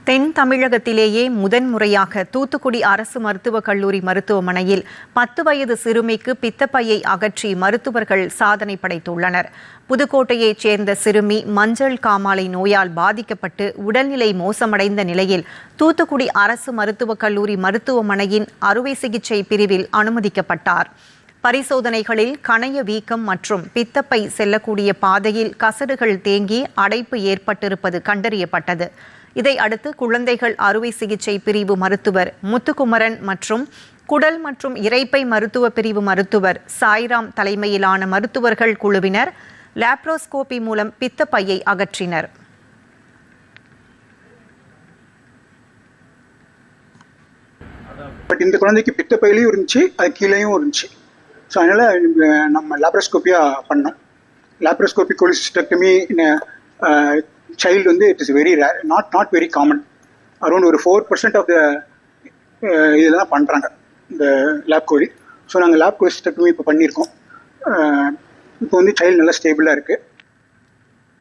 தென் தமிழகத்திலேயே முதன்முறையாக தூத்துக்குடி அரசு மருத்துவக் கல்லூரி மருத்துவமனையில் 10 வயது சிறுமிக்கு பித்தப்பையை அகற்றி மருத்துவர்கள் சாதனை படைத்துள்ளனர். புதுக்கோட்டையைச் சேர்ந்த சிறுமி மஞ்சள் காமாலை நோயால் பாதிக்கப்பட்டு உடல்நிலை மோசமடைந்த நிலையில் தூத்துக்குடி அரசு மருத்துவக் கல்லூரி மருத்துவமனையின் அறுவை சிகிச்சை பிரிவில் அனுமதிக்கப்பட்டார். பரிசோதனைகளில் கணைய வீக்கம் மற்றும் பித்தப்பை செல்லக்கூடிய பாதையில் கசடுகள் தேங்கி அடைப்பு ஏற்பட்டிருப்பது கண்டறியப்பட்டது. இதை அடுத்து குழந்தைகள் அறுவை சிகிச்சை பிரிவு மருத்துவர் முத்துக்குமரன் மற்றும் குடல் மற்றும் இரைப்பை மருத்துவ பிரிவு மருத்துவர் சாய்ராம் தலைமையிலான மருத்துவர்கள் குழுவினர் லாப்ரோஸ்கோபி மூலம் பித்தப்பையை அகற்றினர். இந்த குழந்தைக்கு பித்தப்பையிலையும் இருந்துச்சு, அது கீழேயும் இருந்துச்சு. ஸோ அதனால் நம்ம லாப்ரோஸ்கோப்பியாக பண்ணோம். லாப்ரோஸ்கோபி கொலிசிஸ்டெக்டமி child வந்து it is very rare, not very common. Around ஒரு 4% ஆஃப் த இதெல்லாம் பண்ணுறாங்க இந்த லேப் கோலி. ஸோ நாங்கள் லேப் கொலிசிஸ்டெக்டமி இப்போ பண்ணியிருக்கோம். இப்போ வந்து சைல்டு நல்லா ஸ்டேபிளாக இருக்குது.